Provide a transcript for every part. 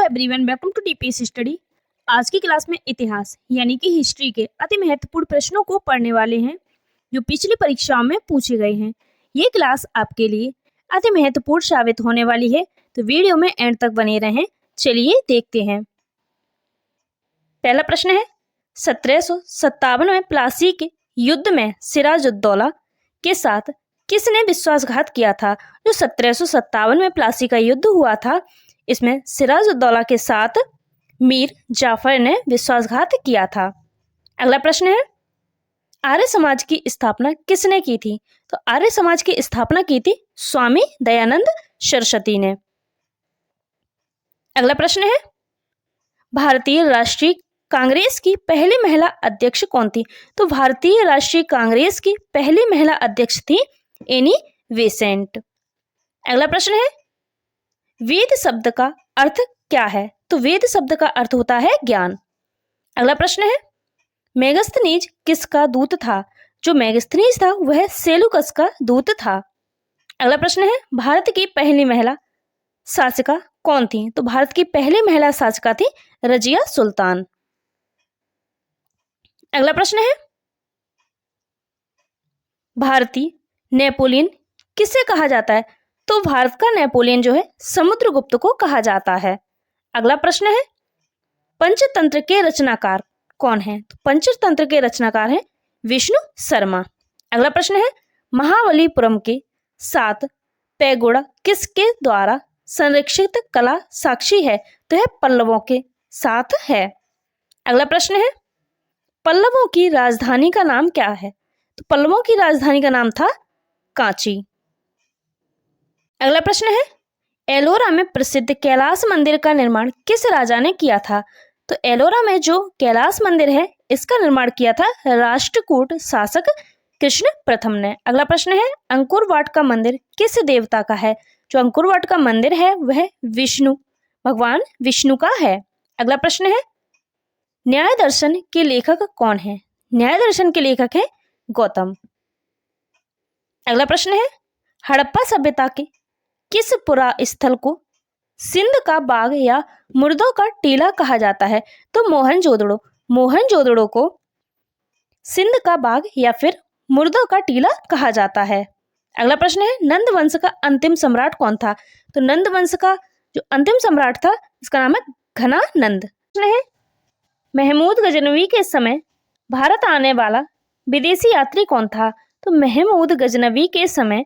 Everyone, welcome to DPS study. आज की class में इतिहास यानी कि हिस्ट्री के अति महत्वपूर्ण प्रश्नों को पढ़ने वाले हैं जो पिछली परीक्षाओं में पूछे गए हैं। ये क्लास आपके लिए अति महत्वपूर्ण साबित होने वाली है, तो वीडियो में एंड तक बने रहें। चलिए देखते हैं। पहला प्रश्न है, 1757 में प्लासी के युद्ध में सिराजुद्दौला के साथ किसने विश्वासघात किया था? जो 1757 में प्लासी का युद्ध हुआ था, इसमें सिराजुद्दौला के साथ मीर जाफर ने विश्वासघात किया था। अगला प्रश्न है, आर्य समाज की स्थापना किसने की थी? तो आर्य समाज की स्थापना की थी स्वामी दयानंद सरस्वती ने। अगला प्रश्न है, भारतीय राष्ट्रीय कांग्रेस की पहली महिला अध्यक्ष कौन थी? तो भारतीय राष्ट्रीय कांग्रेस की पहली महिला अध्यक्ष थी एनी बेसेंट। अगला प्रश्न है, वेद शब्द का अर्थ क्या है? तो वेद शब्द का अर्थ होता है ज्ञान। अगला प्रश्न है, मेगस्थनीज किसका दूत था? जो मेगस्थनीज था वह सेलुकस का दूत था। अगला प्रश्न है, भारत की पहली महिला शासिका कौन थी? तो भारत की पहली महिला शासिका थी रजिया सुल्तान। अगला प्रश्न है, भारतीय नेपोलियन किसे कहा जाता है? तो भारत का नेपोलियन जो है समुद्रगुप्त को कहा जाता है। अगला प्रश्न है, पंचतंत्र के रचनाकार कौन है? तो पंचतंत्र के रचनाकार हैं विष्णु शर्मा। अगला प्रश्न है, महाबलीपुरम के 7 पैगोडा किसके द्वारा संरक्षित कला साक्षी है? तो यह पल्लवों के साथ है। अगला प्रश्न है, पल्लवों की राजधानी का नाम क्या है? तो पल्लवों की राजधानी का नाम था कांची। अगला प्रश्न है, एलोरा में प्रसिद्ध कैलाश मंदिर का निर्माण किस राजा ने किया था? तो एलोरा में जो कैलाश मंदिर है इसका निर्माण किया था राष्ट्रकूट शासक कृष्ण प्रथम ने। अगला प्रश्न है, अंकुरवाट का मंदिर किस देवता का है? जो अंकुरवाट का मंदिर है वह भगवान विष्णु का है। अगला प्रश्न है, न्याय दर्शन के लेखक कौन है? न्याय दर्शन के लेखक है गौतम। अगला प्रश्न है, हड़प्पा सभ्यता के किस पुरा स्थल को सिंध का बाग या मुर्दों का टीला कहा जाता है? तो मोहनजोदड़ो। मोहनजोदड़ो को सिंध का बाग या फिर मुर्दों का टीला कहा जाता है। अगला प्रश्न है, नंद वंश का अंतिम सम्राट कौन था? तो नंद वंश का जो अंतिम सम्राट था इसका नाम है घनानंद। प्रश्न है, महमूद गजनवी के समय भारत आने वाला विदेशी यात्री कौन था? तो महमूद गजनवी के समय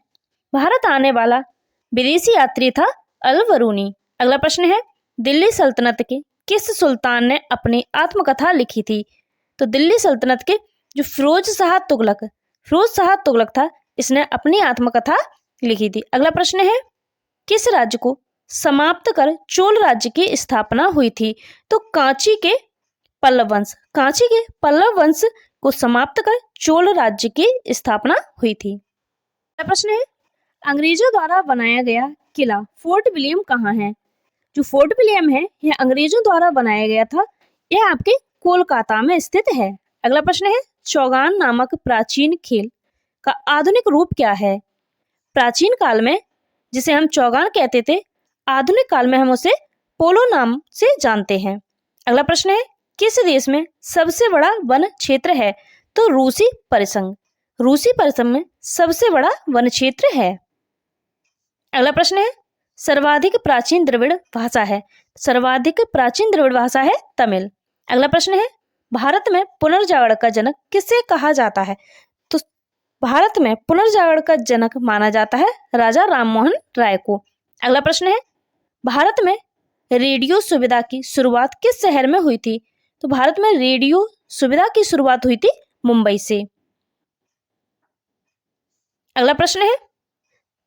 भारत आने वाला विदेशी यात्री था अल-बरूनी। अगला प्रश्न है, दिल्ली सल्तनत के किस सुल्तान ने अपनी आत्मकथा लिखी थी? तो दिल्ली सल्तनत के जो फिरोज शाह तुगलक था, इसने अपनी आत्मकथा लिखी थी। अगला प्रश्न है, किस राज्य को समाप्त कर चोल राज्य की स्थापना हुई थी? तो कांची के पल्लव वंश को समाप्त कर चोल राज्य की स्थापना हुई थी। अगला प्रश्न है, अंग्रेजों द्वारा बनाया गया किला फोर्ट विलियम कहाँ है? जो फोर्ट विलियम है यह अंग्रेजों द्वारा बनाया गया था, यह आपके कोलकाता में स्थित है। अगला प्रश्न है, चौगान नामक प्राचीन खेल का आधुनिक रूप क्या है? प्राचीन काल में जिसे हम चौगान कहते थे, आधुनिक काल में हम उसे पोलो नाम से जानते हैं। अगला प्रश्न है, किस देश में सबसे बड़ा वन क्षेत्र है? तो रूसी परिसंघ में सबसे बड़ा वन क्षेत्र है। अगला प्रश्न है, सर्वाधिक प्राचीन द्रविड़ भाषा है? सर्वाधिक प्राचीन द्रविड़ भाषा है तमिल। अगला प्रश्न है, भारत में पुनर्जागरण का जनक किसे कहा जाता है? तो भारत में पुनर्जागरण का जनक माना जाता है राजा राममोहन राय को। अगला प्रश्न है, भारत में रेडियो सुविधा की शुरुआत किस शहर में हुई थी? तो भारत में रेडियो सुविधा की शुरुआत हुई थी मुंबई से। अगला प्रश्न है,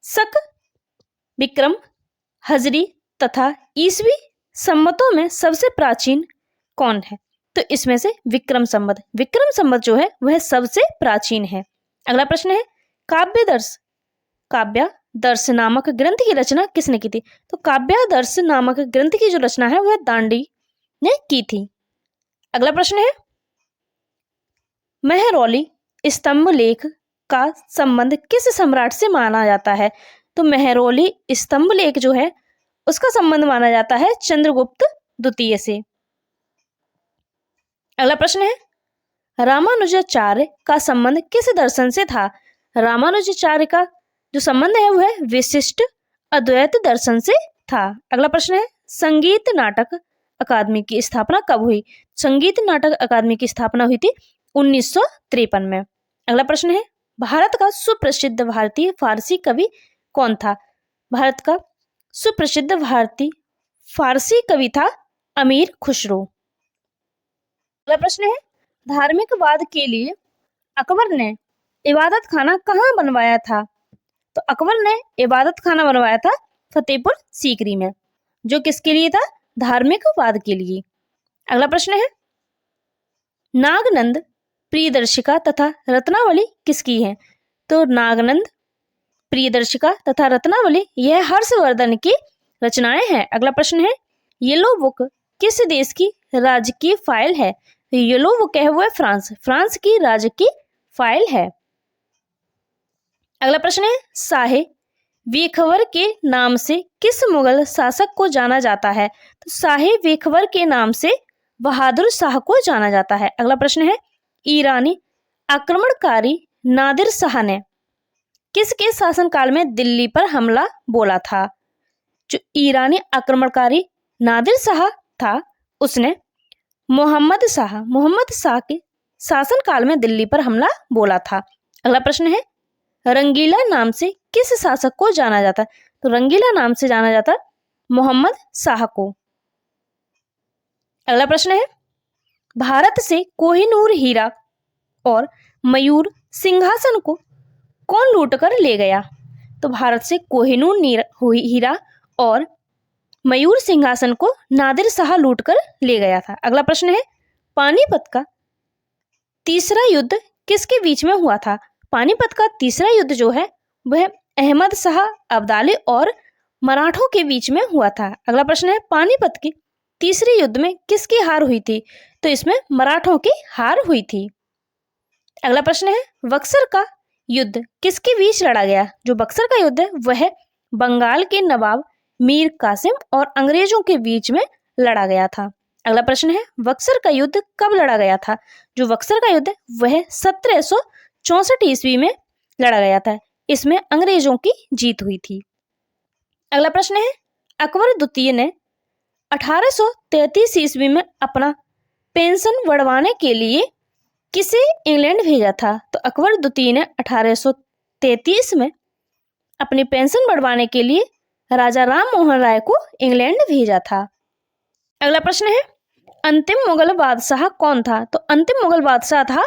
शक, विक्रम, हजरी तथा ईसवी संवतों में सबसे प्राचीन कौन है? तो इसमें से विक्रम संवत जो है वह सबसे प्राचीन है। अगला प्रश्न है, काव्यादर्श नामक ग्रंथ की रचना किसने की थी? तो काव्यादर्श नामक ग्रंथ की जो रचना है वह दांडी ने की थी। अगला प्रश्न है, मेहरौली स्तंभ लेख का संबंध किस सम्राट से माना जाता है? तो मेहरौली स्तंभ लेख जो है उसका संबंध माना जाता है चंद्रगुप्त द्वितीय से। अगला प्रश्न है रामानुजाचार्य का संबंध किस दर्शन से था? रामानुजाचार्य का जो संबंध है वह विशिष्ट अद्वैत दर्शन से था। अगला प्रश्न है संगीत नाटक अकादमी की स्थापना कब हुई? संगीत नाटक अकादमी की स्थापना हुई थी 1953 में। अगला प्रश्न है भारत का सुप्रसिद्ध भारतीय फारसी कवि कौन था? भारत का सुप्रसिद्ध भारतीय फारसी कवि था अमीर खुसरो। अगला प्रश्न है धार्मिक वाद के लिए अकबर ने इबादत खाना कहाँ बनवाया था? तो अकबर ने इबादत खाना बनवाया था फतेहपुर सीकरी में, जो किसके लिए था? धार्मिक वाद के लिए। अगला प्रश्न है नागनंद प्रियदर्शिका तथा रत्नावली किसकी है? तो नागनंद प्रियदर्शिका तथा रत्नावली यह हर्षवर्धन की रचनाएं हैं। अगला प्रश्न है येलो बुक किस देश की राजकीय फाइल है? येलो बुक है वो है फ्रांस की राजकीय फाइल है। अगला प्रश्न है शाहे वेखवर के नाम से किस मुगल शासक को जाना जाता है? तो शाहे वेखवर के नाम से बहादुर शाह को जाना जाता है। अगला प्रश्न है ईरानी आक्रमणकारी नादिर शाह ने किसके शासनकाल में दिल्ली पर हमला बोला था? जो ईरानी आक्रमणकारी नादिर शाह था उसने मोहम्मद शाह के शासनकाल में दिल्ली पर हमला बोला था। अगला प्रश्न है रंगीला नाम से किस शासक को जाना जाता है? तो रंगीला नाम से जाना जाता मोहम्मद शाह को। अगला प्रश्न है भारत से कोहिनूर हीरा और मयूर सिंहासन को कौन लूट कर ले गया? तो भारत से कोहिनूर हीरा और मयूर सिंहासन को नादिर शाह लूट कर ले गया था। अगला प्रश्न है पानीपत का तीसरा युद्ध किसके बीच में हुआ था? पानीपत का तीसरा युद्ध जो है वह अहमद शाह अब्दाली और मराठों के बीच में हुआ था। अगला प्रश्न है पानीपत के तीसरे युद्ध में किसकी हार हुई थी? तो इसमें मराठों की हार हुई थी। अगला प्रश्न है बक्सर का युद्ध किसके बीच लड़ा गया? जो बक्सर का युद्ध है वह बंगाल के नवाब मीर कासिम और अंग्रेजों के बीच में लड़ा गया था। अगला प्रश्न है बक्सर का युद्ध कब लड़ा गया था? जो बक्सर का युद्ध वह 1764 ईस्वी में लड़ा गया था। इसमें अंग्रेजों की जीत हुई थी। अगला प्रश्न है अकबर द्वितीय ने 1833 ईस्वी में अपना पेंशन बढ़वाने के लिए किसे इंग्लैंड भेजा था? तो अकबर द्वितीय ने 1833 में अपनी पेंशन बढ़वाने के लिए राजा राम मोहन राय को इंग्लैंड भेजा था। अगला प्रश्न है अंतिम मुगल बादशाह कौन था? तो अंतिम मुगल बादशाह था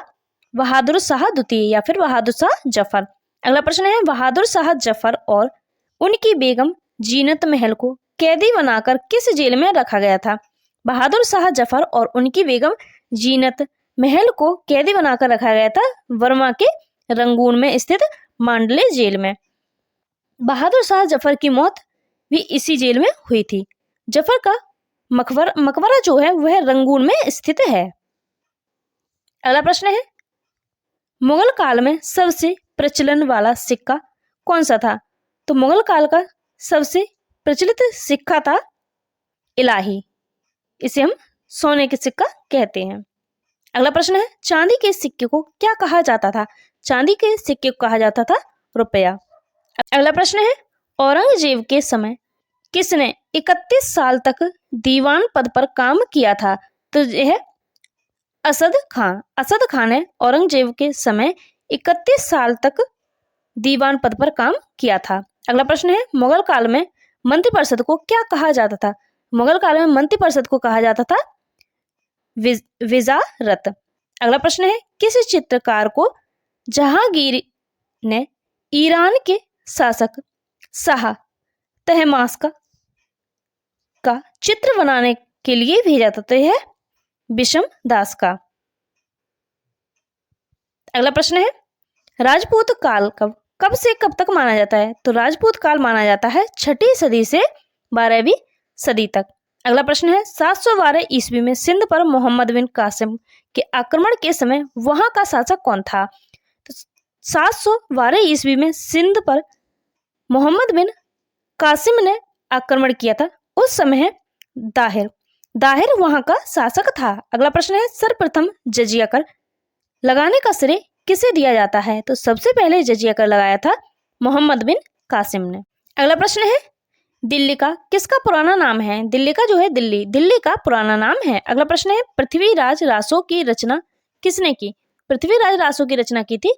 बहादुर शाह द्वितीय या फिर बहादुर शाह जफर। अगला प्रश्न है बहादुर शाह जफर और उनकी बेगम जीनत महल को कैदी बनाकर किस जेल में रखा गया था? बहादुर शाह जफर और उनकी बेगम जीनत महल को कैदी बनाकर रखा गया था बर्मा के रंगून में स्थित मांडले जेल में। बहादुर शाह जफर की मौत भी इसी जेल में हुई थी। जफर का मकबरा जो है वह रंगून में स्थित है। अगला प्रश्न है मुगल काल में सबसे प्रचलन वाला सिक्का कौन सा था? तो मुगल काल का सबसे प्रचलित सिक्का था इलाही, इसे हम सोने के सिक्का कहते हैं। अगला प्रश्न है चांदी के सिक्के को क्या कहा जाता था? चांदी के सिक्के को कहा जाता था रुपया। अगला प्रश्न है औरंगजेब के समय किसने 31 साल तक दीवान पद पर काम किया था? तो यह असद खान ने औरंगजेब के समय 31 साल तक दीवान पद पर काम किया था। अगला प्रश्न है मुगल काल में मंत्रिपरिषद को क्या कहा जाता था? मुगल काल में मंत्रिपरिषद को कहा जाता था विजारत। अगला प्रश्न है किस चित्रकार को जहांगीर ने ईरान के शासक शाह तहमास्प का चित्र बनाने के लिए भेजा था? तो यह विषम दास का। अगला प्रश्न है राजपूत काल कब से कब तक माना जाता है? तो राजपूत काल माना जाता है 6ठी सदी से 12वीं सदी तक। अगला प्रश्न है 712 ईस्वी में सिंध पर मोहम्मद बिन कासिम के आक्रमण के समय वहां का शासक कौन था? तो 712 ईस्वी में सिंध पर मोहम्मद बिन कासिम ने आक्रमण किया था, उस समय है दाहिर। दाहिर वहां का शासक था। अगला प्रश्न है, सर्वप्रथम जजिया कर लगाने का श्रेय किसे दिया जाता है? तो सबसे पहले जजिया कर लगाया था मोहम्मद बिन कासिम ने। अगला प्रश्न है, दिल्ली का किसका पुराना नाम है? दिल्ली का जो है दिल्ली का पुराना नाम है। अगला प्रश्न है, पृथ्वीराज रासो की रचना किसने की? पृथ्वीराज रासो की रचना की थी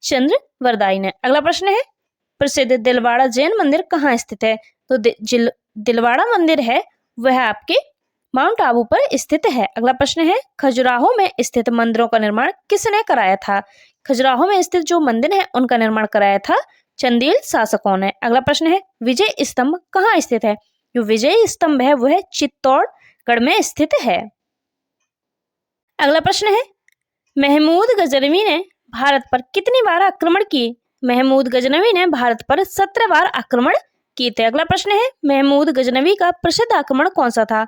चंद्रवरदाई ने। अगला प्रश्न है, प्रसिद्ध दिलवाड़ा जैन मंदिर कहाँ स्थित है? तो दिलवाड़ा मंदिर है वह आपके माउंट आबू पर स्थित है। अगला प्रश्न है, खजुराहो में स्थित मंदिरों का निर्माण किसने कराया था? खजुराहो में स्थित जो मंदिर है उनका निर्माण कराया था चंदेल शासकों ने। अगला प्रश्न है, विजय स्तंभ कहाँ स्थित है? जो विजय स्तंभ है वह चित्तौड़गढ़ में स्थित है। अगला प्रश्न है, महमूद गजनवी ने भारत पर कितनी बार आक्रमण किए? महमूद गजनवी ने भारत पर 17 बार आक्रमण किए थे। अगला प्रश्न है, महमूद गजनवी का प्रसिद्ध आक्रमण कौन सा था?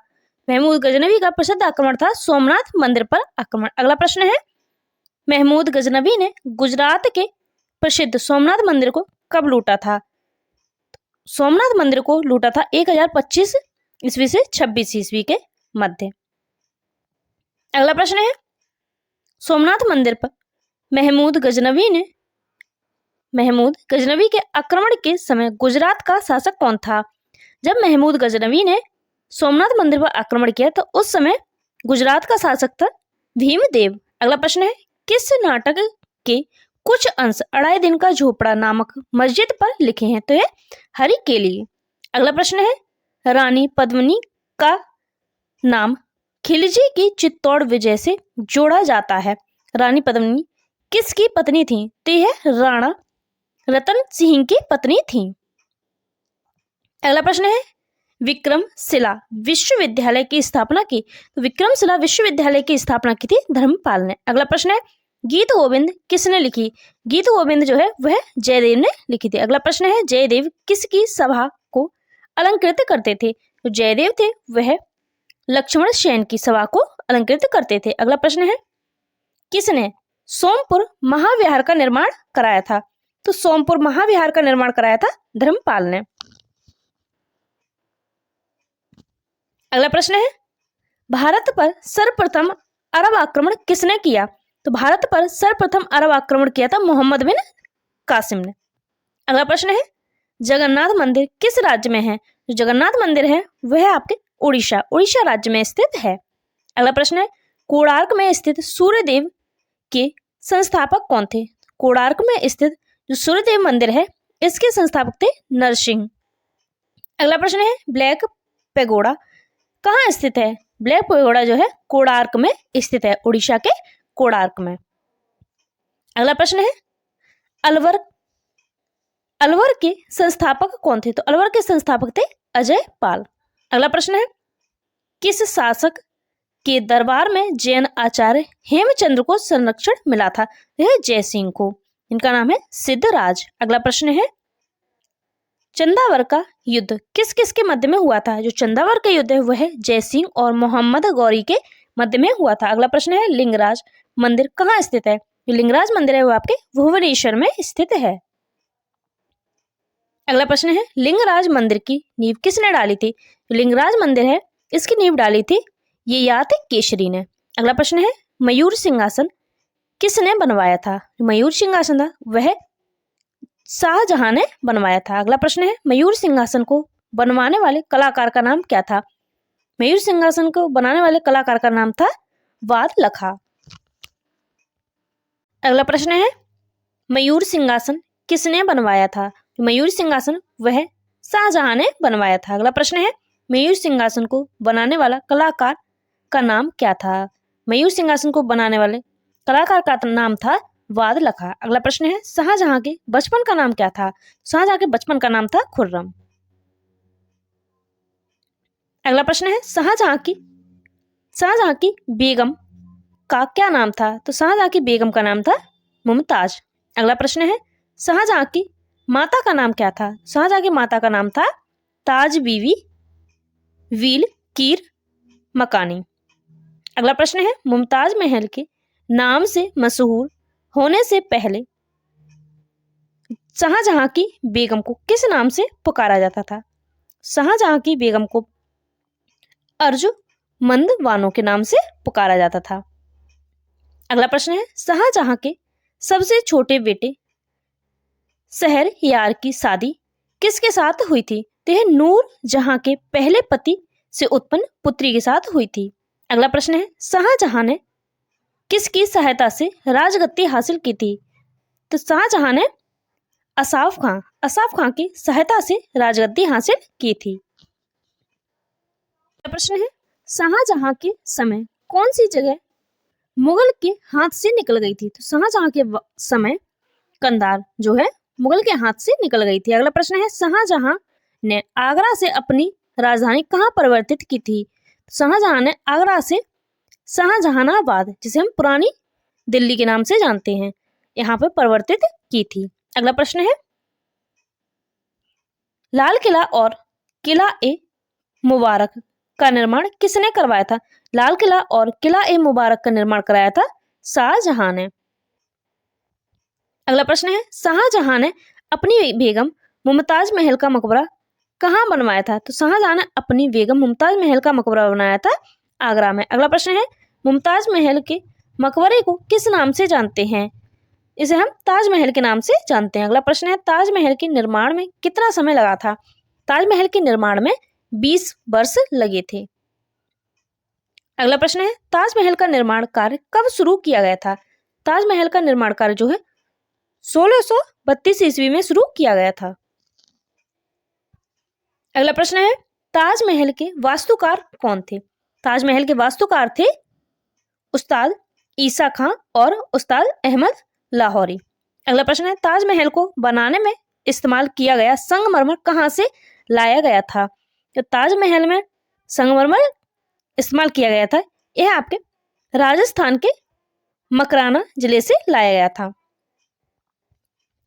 महमूद गजनवी का प्रसिद्ध आक्रमण था सोमनाथ मंदिर पर आक्रमण। अगला प्रश्न है, महमूद गजनवी ने गुजरात के प्रसिद्ध सोमनाथ मंदिर को कब लूटा था? सोमनाथ मंदिर को लूटा था 1025 ईस्वी से 26 ईस्वी के मध्य। अगला प्रश्न है, सोमनाथ मंदिर पर महमूद गजनवी के आक्रमण के समय गुजरात का शासक कौन था? जब महमूद गजनवी ने सोमनाथ मंदिर पर आक्रमण किया तो उस समय गुजरात का शासक था भीमदेव। अगला प्रश्न है, किस नाटक के कुछ अंश अढ़ाई दिन का झोपड़ा नामक मस्जिद पर लिखे हैं? तो यह हरि के लिए। अगला प्रश्न है, रानी पद्मिनी का नाम खिलजी की चित्तौड़ विजय से जोड़ा जाता है। रानी पद्मिनी किसकी पत्नी थी? तो यह राणा रतन सिंह की पत्नी थी। अगला प्रश्न है, विक्रमशिला विश्वविद्यालय की स्थापना की? तो विक्रमशिला विश्वविद्यालय की स्थापना की थी धर्मपाल ने। अगला प्रश्न है, गीत गोविंद किसने लिखी? गीत गोविंद जो है वह जयदेव ने लिखी थी। अगला प्रश्न है, जयदेव किसकी सभा को अलंकृत करते थे? तो जयदेव थे वह लक्ष्मण सेन की सभा को अलंकृत करते थे। अगला प्रश्न है, किसने सोमपुर महाविहार का निर्माण कराया था? तो सोमपुर महाविहार का निर्माण कराया था धर्मपाल ने। अगला प्रश्न है, भारत पर सर्वप्रथम अरब आक्रमण किसने किया? तो भारत पर सर्वप्रथम अरब आक्रमण किया था मोहम्मद बिन कासिम ने। अगला प्रश्न है, जगन्नाथ मंदिर किस राज्य में है? जो जगन्नाथ मंदिर है वह आपके उड़ीसा राज्य में स्थित है। अगला प्रश्न है, कोणार्क में स्थित सूर्यदेव के संस्थापक कौन थे? कोणार्क में स्थित जो सूर्यदेव मंदिर है इसके संस्थापक थे नरसिंह। अगला प्रश्न है, ब्लैक पैगोडा कहाँ स्थित है? ब्लैक पैगोडा जो है कोणार्क में स्थित है, उड़ीसा के कोणार्क में। अगला प्रश्न है, अलवर के संस्थापक कौन थे? तो अलवर के संस्थापक थे अजय पाल। अगला प्रश्न है, किस शासक के दरबार में जैन आचार्य हेमचंद्र को संरक्षण मिला था? यह जयसिंह को। इनका नाम है सिद्धराज। अगला प्रश्न है, चंदावर का युद्ध किस किस के मध्य में हुआ था? जो चंदावर का युद्ध है वह जयसिंह और मोहम्मद गौरी के मध्य में हुआ था। अगला प्रश्न है, लिंगराज मंदिर कहाँ स्थित है? जो लिंगराज मंदिर है वो आपके भुवनेश्वर में स्थित है। अगला प्रश्न है, लिंगराज मंदिर की नींव किसने डाली थी? जो लिंगराज मंदिर है इसकी नींव डाली थी ययाति केसरी ने। अगला प्रश्न है, मयूर सिंहासन किसने बनवाया था? मयूर सिंहासन था वह शाहजहां ने बनवाया था। अगला प्रश्न है, मयूर सिंहासन को बनवाने वाले कलाकार का नाम क्या था? मयूर सिंहासन को बनाने वाले कलाकार का नाम था वाद लखा। अगला प्रश्न है, मयूर सिंहासन किसने बनवाया था? मयूर सिंहासन वह शाहजहां ने बनवाया था। अगला प्रश्न है, मयूर सिंहासन को बनाने वाला कलाकार का नाम क्या था? मयूर सिंहासन को बनाने वाले कलाकार का नाम था वाद लखा। अगला प्रश्न है, शाहजहां के बचपन का नाम क्या था? शाहजहां के बचपन का नाम था खुर्रम। अगला प्रश्न है, शाहजहां की बेगम का क्या नाम था? तो शाहजहां की बेगम का नाम था मुमताज। अगला प्रश्न है, शाहजहां की माता का नाम क्या था? शाहजहां की माता का नाम था ताज बीवी वील कीर मकानी। अगला प्रश्न है, मुमताज महल के नाम से मशहूर होने से पहले शाहजहां की बेगम को किस नाम से पुकारा जाता था? शाहजहां की बेगम को अर्जु मंदवानों के नाम से पुकारा जाता था। अगला प्रश्न है, शाहजहां के सबसे छोटे बेटे शहरयार की शादी किसके साथ हुई थी? तो यह नूर जहां के पहले पति से उत्पन्न पुत्री के साथ हुई थी। अगला प्रश्न है, शाहजहां ने किसकी सहायता से राजगद्दी हासिल की थी? तो शाहजहां ने असाफ खां की सहायता से राजगद्दी हासिल की थी। अगला प्रश्न है, शाहजहां के समय कौन सी जगह मुगल के हाथ से निकल गई थी? तो शाहजहां के समय कंधार जो है मुगल के हाथ से निकल गई थी। अगला प्रश्न है, शाहजहां ने आगरा से अपनी राजधानी कहाँ परिवर्तित की थी? शाहजहां ने आगरा से शाहजहानाबाद, जिसे हम पुरानी दिल्ली के नाम से जानते हैं, यहाँ पर परिवर्तित की थी। अगला प्रश्न है, लाल किला और किला ए मुबारक का निर्माण किसने करवाया था? लाल किला और किला ए मुबारक का निर्माण कराया था शाहजहां ने। अगला प्रश्न है, शाहजहां ने अपनी बेगम मुमताज महल का मकबरा कहाँ बनवाया था? तो शाहजहां ने अपनी बेगम मुमताज महल का मकबरा बनाया था आगरा में। अगला प्रश्न है, मुमताज महल के मकबरे को किस नाम से जानते हैं? इसे हम ताजमहल के नाम से जानते हैं। अगला प्रश्न है, ताजमहल के निर्माण में कितना समय लगा था? ताजमहल के निर्माण में 20 वर्ष लगे थे। अगला प्रश्न है, ताजमहल का निर्माण कार्य कब शुरू किया गया था? ताजमहल का निर्माण कार्य जो है 1632 ईस्वी में शुरू किया गया था। अगला प्रश्न है, ताजमहल के वास्तुकार कौन थे? ताजमहल के वास्तुकार थे उस्ताद ईसा खां और उस्ताद अहमद लाहौरी। अगला प्रश्न है, ताजमहल को बनाने में इस्तेमाल किया गया संगमरमर कहाँ से लाया गया था? तो ताजमहल में संगमरमर इस्तेमाल किया गया था, यह आपके राजस्थान के मकराना जिले से लाया गया था।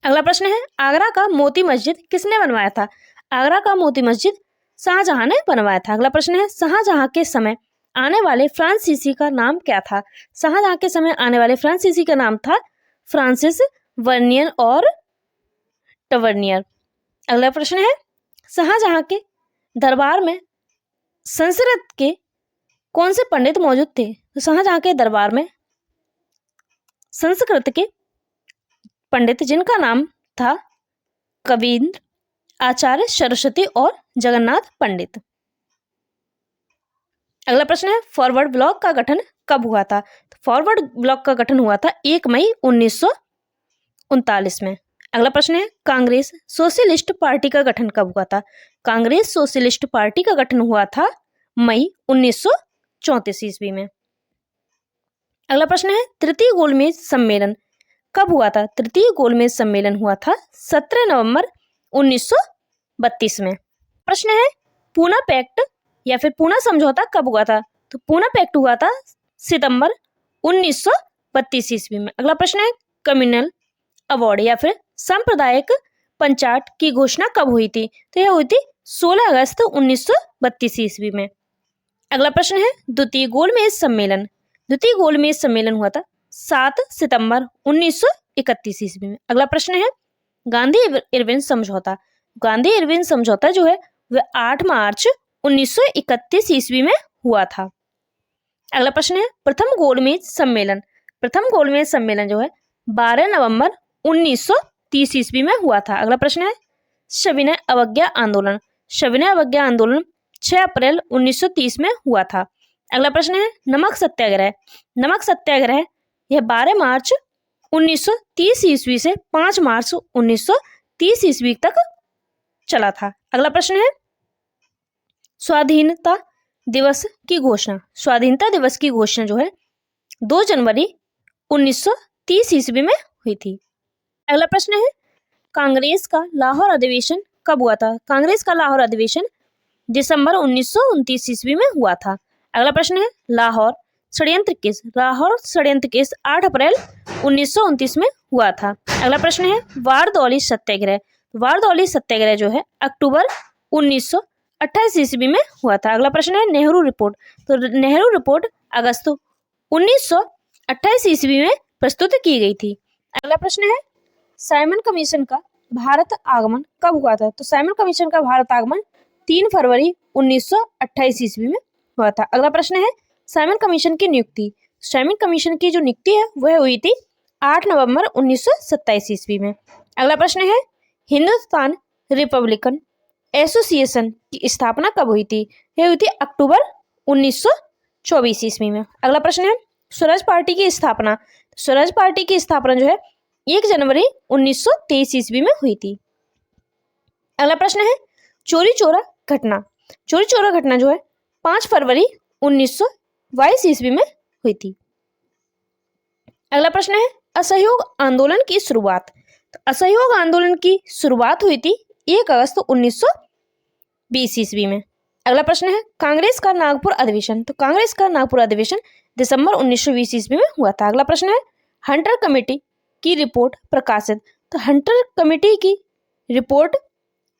अगला प्रश्न है, आगरा का मोती मस्जिद किसने बनवाया था? आगरा का मोती मस्जिद शाहजहां ने बनवाया था। अगला प्रश्न है, शाहजहां के समय आने वाले फ्रांसीसी का नाम क्या था? शाहजहां के समय आने वाले फ्रांसीसी का नाम था फ्रांसिस वर्नियर और टवर्नियर। अगला प्रश्न है, शाहजहां के दरबार में संस्कृत के कौन से पंडित मौजूद थे? तो शाहजहां के दरबार में संस्कृत के पंडित जिनका नाम था कबीर, आचार्य सरस्वती और जगन्नाथ पंडित। अगला प्रश्न है, फॉरवर्ड ब्लॉक का गठन कब हुआ था? तो फॉरवर्ड ब्लॉक का गठन हुआ था 1 मई 1939 में। अगला प्रश्न है, कांग्रेस सोशलिस्ट पार्टी का गठन कब हुआ था? कांग्रेस सोशलिस्ट पार्टी का गठन हुआ था मई 1934 ईस्वी में। अगला प्रश्न है, तृतीय गोलमेज सम्मेलन कब हुआ था? तृतीय गोलमेज सम्मेलन हुआ था 17 नवंबर 1932 में। प्रश्न है, पूना पैक्ट या फिर पूना समझौता कब हुआ था? तो पूना पैक्ट हुआ था सितंबर 1932 ईस्वी में। अगला प्रश्न है, कम्युनल अवार्ड या फिर सांप्रदायिक पंचायत की घोषणा कब हुई थी? तो यह हुई थी 16 अगस्त 1932 ईस्वी में। अगला प्रश्न है, द्वितीय गोलमेज सम्मेलन हुआ था 7 सितंबर 1931 ईस्वी में। अगला प्रश्न है, गांधी इरविन समझौता जो है वह 8 मार्च 1931 ईस्वी में हुआ था। अगला प्रश्न है, प्रथम गोलमेज सम्मेलन जो है 12 नवंबर 1930 ईस्वी में हुआ था। अगला प्रश्न है, सविनय अवज्ञा आंदोलन 6 अप्रैल 1930 में हुआ था। अगला प्रश्न है, नमक सत्याग्रह यह 12 मार्च 1930 ईस्वी से 5 मार्च 1930 ईस्वी तक चला था। अगला प्रश्न है, स्वाधीनता दिवस की घोषणा जो है 2 जनवरी 1930 ईस्वी में हुई थी। अगला प्रश्न है, कांग्रेस का लाहौर अधिवेशन कब हुआ था? कांग्रेस का लाहौर अधिवेशन दिसंबर 1929 ईस्वी में हुआ था। अगला प्रश्न है, लाहौर षड्यंत्र केस 8 अप्रैल 1929 में हुआ था। अगला प्रश्न है, वारदौली सत्याग्रह जो है अक्टूबर 1928 ईस्वी में हुआ था। अगला प्रश्न है, नेहरू रिपोर्ट अगस्त 1928 ईस्वी में प्रस्तुत की गई थी। अगला प्रश्न है, साइमन कमीशन का भारत आगमन कब हुआ था? तो साइमन कमीशन का भारत आगमन 3 फरवरी 1928 ईस्वी में हुआ था। अगला प्रश्न है साइमन कमीशन की नियुक्ति। साइमन कमीशन की जो नियुक्ति है वह हुई थी 8 नवंबर 1927 ईस्वी में। अगला प्रश्न है हिंदुस्तान रिपब्लिकन एसोसिएशन की स्थापना कब हुई थी? यह हुई थी अक्टूबर 1924 ईस्वी में। अगला प्रश्न है स्वराज पार्टी की स्थापना। स्वराज पार्टी की स्थापना जो है 1 जनवरी 1923 ईस्वी में हुई थी। अगला प्रश्न है चोरी चोरा घटना। चोरी चोरा घटना जो है 5 फरवरी 1922 ईस्वी में हुई थी। अगला प्रश्न है असहयोग आंदोलन की शुरुआत। तो असहयोग आंदोलन की शुरुआत हुई थी 1 अगस्त 1920 ईस्वी में। अगला प्रश्न है कांग्रेस का नागपुर अधिवेशन। तो कांग्रेस का नागपुर अधिवेशन दिसंबर 1920 ईस्वी में हुआ था। अगला प्रश्न है हंटर कमेटी की रिपोर्ट प्रकाशित। तो हंटर कमेटी की रिपोर्ट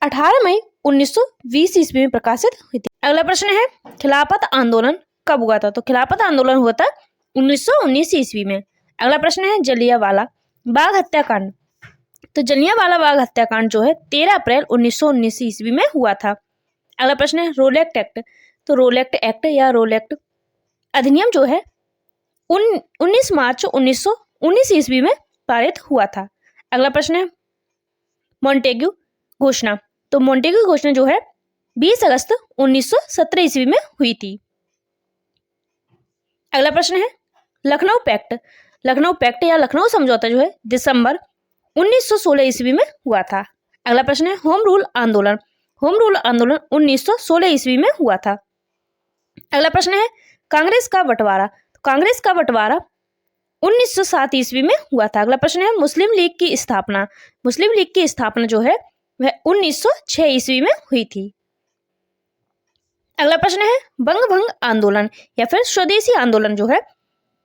18 मई 1920 ईस्वी में प्रकाशित हुई थी। अगला प्रश्न है खिलाफत आंदोलन कब हुआ था? तो खिलाफत आंदोलन हुआ था 1919 ईस्वी में। अगला प्रश्न है जलियांवाला बाग हत्याकांड। तो जलियांवाला बाग हत्याकांड जो है 13 अप्रैल 1919 ईस्वी में हुआ था। अगला प्रश्न है रोलेक्ट एक्ट। तो रोलेक्ट एक्ट या रोलेक्ट अधिनियम जो है 19 मार्च 1919 ईस्वी में पारित हुआ था। अगला प्रश्न है मॉन्टेग्यू घोषणा। तो मॉन्टेग्यू घोषणा जो है 20 अगस्त 1917 ईस्वी में हुई थी। अगला प्रश्न है लखनऊ पैक्ट। लखनऊ पैक्ट या लखनऊ समझौता जो है दिसंबर 1916 ईस्वी में हुआ था। अगला प्रश्न है होम रूल आंदोलन। होम रूल आंदोलन 1916 ईस्वी में हुआ था। अगला प्रश्न है कांग्रेस का बंटवारा। कांग्रेस का बंटवारा 1907 ईस्वी में हुआ था। अगला प्रश्न है मुस्लिम लीग की स्थापना। मुस्लिम लीग की स्थापना जो है वह 1906 ईस्वी में हुई थी। अगला प्रश्न है बंग भंग आंदोलन या फिर स्वदेशी आंदोलन जो है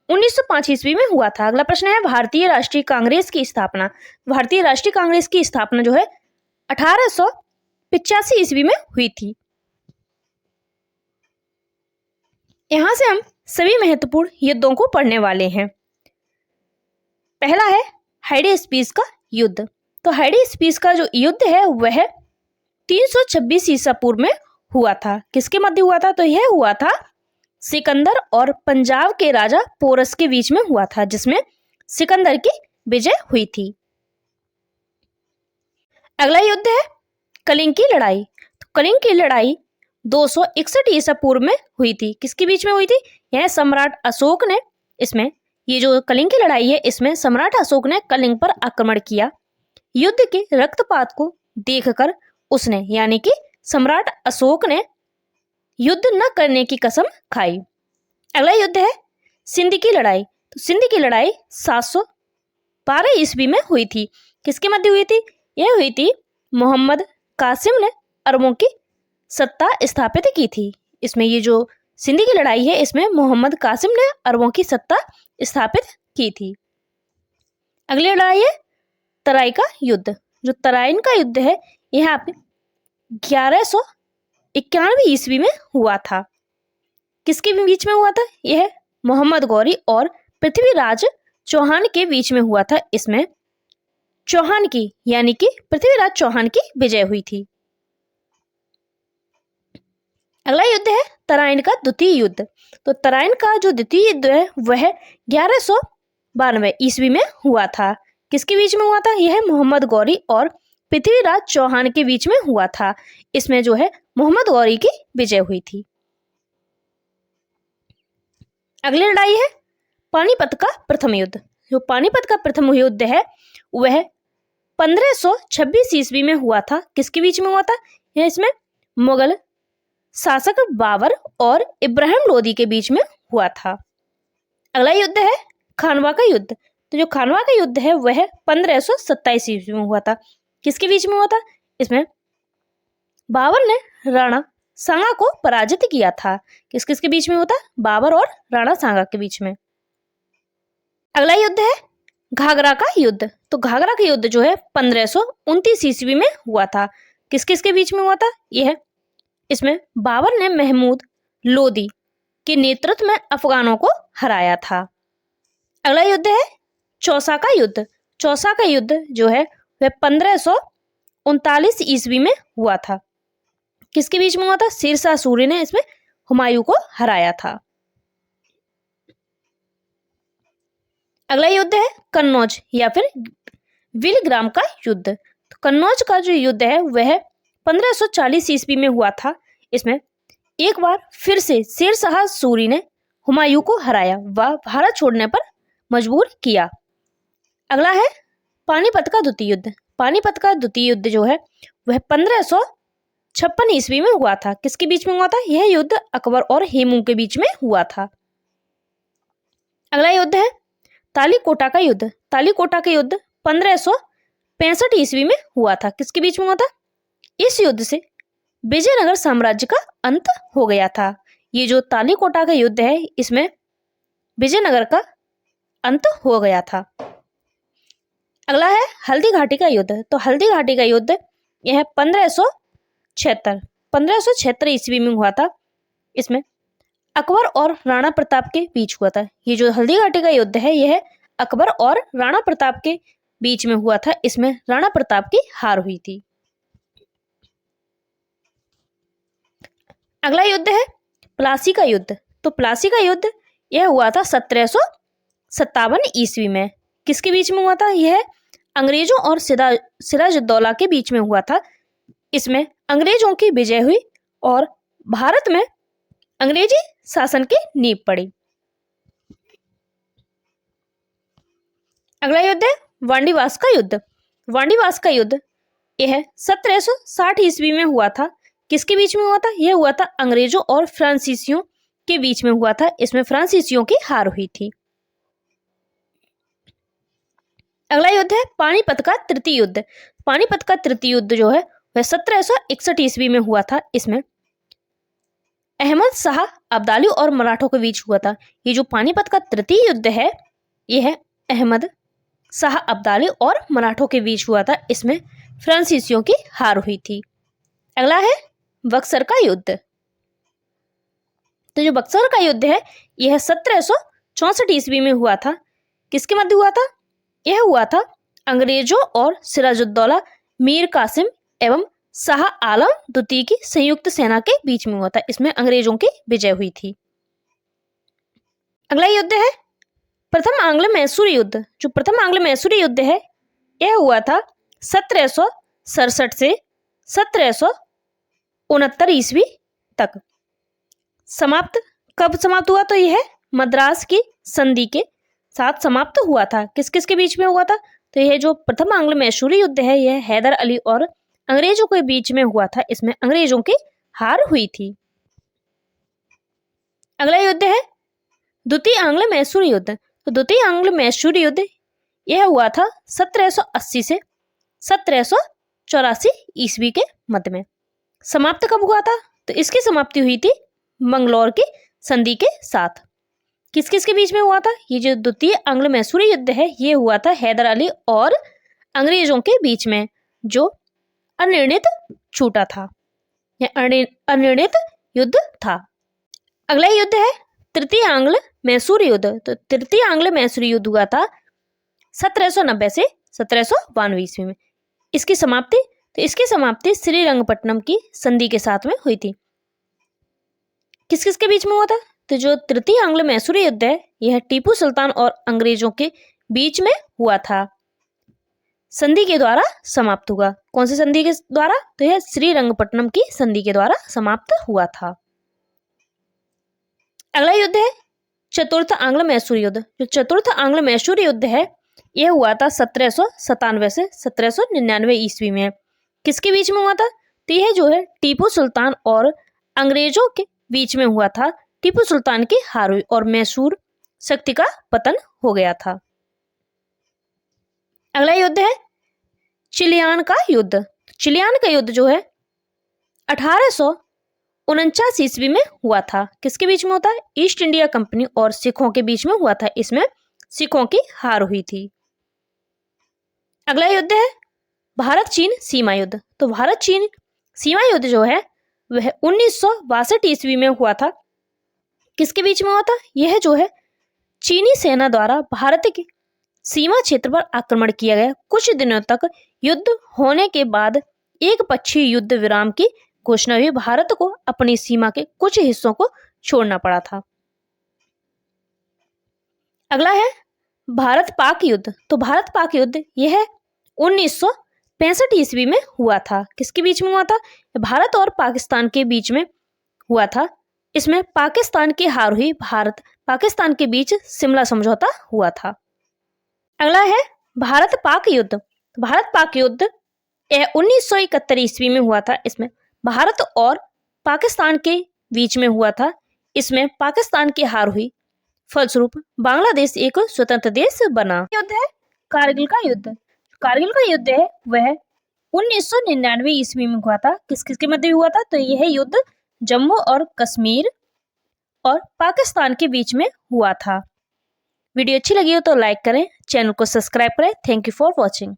1905 ईस्वी में हुआ था। अगला प्रश्न है भारतीय राष्ट्रीय कांग्रेस की स्थापना। भारतीय राष्ट्रीय कांग्रेस की स्थापना जो है 1885 ईस्वी में हुई थी। यहां से हम सभी महत्वपूर्ण युद्धों को पढ़ने वाले हैं। पहला है हाइडे स्पीस का युद्ध। तो हाइडे स्पीस का जो युद्ध है वह 326 ईसा पूर्व में हुआ था। किसके मध्य हुआ था? तो यह हुआ था सिकंदर और पंजाब के राजा पोरस के बीच में हुआ था, जिसमें सिकंदर की विजय हुई थी। अगला युद्ध है कलिंग की लड़ाई। तो कलिंग की लड़ाई 261 ईसा पूर्व में हुई थी। किसके बीच में हुई थी? यह सम्राट अशोक ने, इसमें ये जो कलिंग की लड़ाई है इसमें सम्राट अशोक ने कलिंग पर आक्रमण किया। युद्ध के रक्तपात को देखकर उसने यानी कि सम्राट अशोक ने युद्ध न करने की कसम खाई। अगला युद्ध है सिंध की लड़ाई। तो सिंध की लड़ाई 712 ईस्वी में हुई थी। किसके मध्य हुई थी? यह हुई थी मोहम्मद कासिम ने अरबों की सत्ता स्थापित की थी। इसमें ये जो सिंध की लड़ाई है इसमें मोहम्मद कासिम ने अरबों की सत्ता स्थापित की थी। अगली लड़ाई है तराइन का युद्ध। जो तराइन का युद्ध है यह आप 1191 ईस्वी में हुआ था। किसके बीच में हुआ था? यह मोहम्मद गौरी और पृथ्वीराज चौहान के बीच में हुआ था। इसमें चौहान की यानी कि पृथ्वीराज चौहान की विजय हुई थी। अगला युद्ध है तराइन का द्वितीय युद्ध। तो तराइन का जो द्वितीय युद्ध है वह 1192 ईस्वी में हुआ था। किसके बीच में हुआ था? यह मोहम्मद गौरी और पृथ्वीराज चौहान के बीच में हुआ था। इसमें जो है मोहम्मद गौरी की विजय हुई थी। अगली लड़ाई है पानीपत का प्रथम युद्ध। जो पानीपत का प्रथम युद्ध है वह 1526 ईस्वी में हुआ था। किसके बीच में हुआ था? यह इसमें मुगल शासक बाबर और इब्राहिम लोदी के बीच में हुआ था। अगला युद्ध है खानवा का युद्ध। तो जो खानवा का युद्ध है वह 1527 ईस्वी में हुआ था। किसके बीच में हुआ था? इसमें बाबर ने राणा सांगा को पराजित किया था। किस किसके बीच में होता? बाबर और राणा सांगा के बीच में। अगला युद्ध है घाघरा का युद्ध। तो घाघरा का युद्ध जो है 1529 ईस्वी में हुआ था। किस किस के बीच में हुआ था? यह इसमें बाबर ने महमूद लोदी के नेतृत्व में अफगानों को हराया था। अगला युद्ध है चौसा का युद्ध। चौसा का युद्ध जो है वह 1539 ईस्वी में हुआ था। किसके बीच में हुआ था? शेरशाह सूरी ने इसमें हुमायूं को हराया था। अगला युद्ध है कन्नौज या फिर विलग्राम का युद्ध। तो कन्नौज का जो युद्ध है वह 1540 ईस्वी में हुआ था। इसमें एक बार फिर से शेर शाह सूरी ने हुमायूं को हराया व भारत छोड़ने पर मजबूर किया। अगला है पानीपत का द्वितीय युद्ध। पानीपत का द्वितीय युद्ध जो है वह 1556 ईस्वी में हुआ था। किसके बीच में हुआ था? यह युद्ध अकबर और हेमू के बीच में हुआ था। अगला युद्ध है तालीकोटा का युद्ध। तालीकोटा का युद्ध 1565 ईस्वी में हुआ था। किसके बीच में हुआ था? इस युद्ध से विजयनगर साम्राज्य का अंत हो गया था। ये जो तालीकोटा का युद्ध है इसमें विजयनगर का अंत हो गया था। अगला है हल्दी घाटी का युद्ध। तो हल्दी घाटी का युद्ध यह 1576 ईस्वी में हुआ था। इसमें अकबर और राणा प्रताप के बीच हुआ था। ये जो हल्दी घाटी का युद्ध है यह अकबर और राणा प्रताप के बीच में हुआ था। इसमें राणा प्रताप की हार हुई थी। अगला युद्ध है प्लासी का युद्ध। तो प्लासी का युद्ध यह हुआ था 1757 ईस्वी में। किसके बीच में हुआ था? यह अंग्रेजों और सिराजुद्दौला के बीच में हुआ था। इसमें अंग्रेजों की विजय हुई और भारत में अंग्रेजी शासन की नींव पड़ी। अगला युद्ध है वांडीवास का युद्ध। वांडीवास का युद्ध यह 1760 ईस्वी में हुआ था। किसके बीच में हुआ था? यह हुआ था अंग्रेजों और फ्रांसीसियों के बीच में हुआ था। इसमें फ्रांसीसियों की हार हुई थी। अगला युद्ध है पानीपत का तृतीय युद्ध। पानीपत का तृतीय युद्ध जो है वह 1761 ईस्वी में हुआ था। इसमें अहमद शाह अब्दाली और मराठों के बीच हुआ था। ये जो पानीपत का तृतीय युद्ध है यह अहमद शाह अब्दाली और मराठों के बीच हुआ था। इसमें फ्रांसीसियों की हार हुई थी। अगला है बक्सर का युद्ध। तो जो बक्सर का युद्ध है यह 1764 ईस्वी में हुआ था। किसके मध्य हुआ था? यह हुआ था अंग्रेजों और सिराजुद्दौला मीर कासिम एवं शाह आलम द्वितीय की संयुक्त सेना के बीच में हुआ था। इसमें अंग्रेजों की विजय हुई थी। अगला युद्ध है प्रथम आंग्ल मैसूर युद्ध। जो प्रथम आंग्ल मैसूर युद्ध है यह हुआ था 1767 से 1769 ईस्वी तक। समाप्त कब समाप्त हुआ? तो यह मद्रास की संधि के साथ समाप्त हुआ था। किस किस के बीच में हुआ था? तो यह जो प्रथम आंग्ल मैसूरी युद्ध है यह हैदर अली और अंग्रेजों के बीच में हुआ था। इसमें अंग्रेजों की हार हुई थी। अगला युद्ध है द्वितीय आंग्ल मैसूर युद्ध। तो द्वितीय आंग्ल मैसूर युद्ध यह हुआ था 1780 से 1784 ईस्वी के मध्य में। समाप्त कब हुआ था? तो इसकी समाप्ति हुई थी मंगलौर की संधि के साथ। किस किस के बीच में हुआ था? ये जो द्वितीय आंग्ल मैसूरी युद्ध है ये हुआ था हैदर अली और अंग्रेजों के बीच में, जो अनिर्णित छूटा था, अनिर्णित युद्ध था। अगला युद्ध है तृतीय आंग्ल मैसूरी युद्ध। तो तृतीय आंग्ल मैसूरी युद्ध हुआ था 1790 से 1792 ईस्वी में। इसकी समाप्ति श्रीरंगपट्टनम की संधि के साथ में हुई थी। किस किस के बीच में हुआ था? तो जो तृतीय आंग्ल मैसूरी युद्ध है यह टीपू सुल्तान और अंग्रेजों के बीच में हुआ था। संधि के द्वारा समाप्त हुआ। कौन सी संधि के द्वारा? तो यह श्रीरंगपट्टनम की संधि के द्वारा समाप्त हुआ था। अगला युद्ध है चतुर्थ आंग्ल मैसूर युद्ध। जो चतुर्थ आंग्ल मैसूर युद्ध है यह हुआ था 1797 से 1799 ईस्वी में। किसके बीच में हुआ था? तो यह जो है टीपू सुल्तान और अंग्रेजों के बीच में हुआ था। टीपू सुल्तान की हार हुई और मैसूर शक्ति का पतन हो गया था। अगला युद्ध है चिलियान का युद्ध। चिलियान का युद्ध जो है 1849 ईस्वी में हुआ था। किसके बीच में होता है? ईस्ट इंडिया कंपनी और सिखों के बीच में हुआ था। इसमें सिखों की हार हुई थी। अगला युद्ध है भारत चीन सीमा युद्ध। तो भारत चीन सीमा युद्ध जो है वह 1962 ईस्वी में हुआ था। किसके बीच में हुआ था? यह जो है चीनी सेना द्वारा भारत के सीमा क्षेत्र पर आक्रमण किया गया। कुछ दिनों तक युद्ध होने के बाद एक पक्षीय युद्ध विराम की घोषणा हुई, भारत को अपनी सीमा के कुछ हिस्सों को छोड़ना पड़ा था। अगला है भारत पाक युद्ध। तो भारत पाक युद्ध यह 1965 ईस्वी में हुआ था। किसके बीच में हुआ था? भारत और पाकिस्तान के बीच में हुआ था। इसमें पाकिस्तान की हार हुई, भारत पाकिस्तान के बीच शिमला समझौता हुआ था। अगला है भारत पाक युद्ध। भारत पाक युद्ध यह 1971 ईस्वी में हुआ था। इसमें भारत और पाकिस्तान के बीच में हुआ था। इसमें पाकिस्तान की हार हुई, फलस्वरूप बांग्लादेश एक स्वतंत्र देश बना। युद्ध है कारगिल का युद्ध। कारगिल का युद्ध है वह 1999 ईस्वी में हुआ था। किस किस के मध्य हुआ था? तो यह युद्ध जम्मू और कश्मीर और पाकिस्तान के बीच में हुआ था। वीडियो अच्छी लगी हो तो लाइक करें, चैनल को सब्सक्राइब करें। Thank you for watching.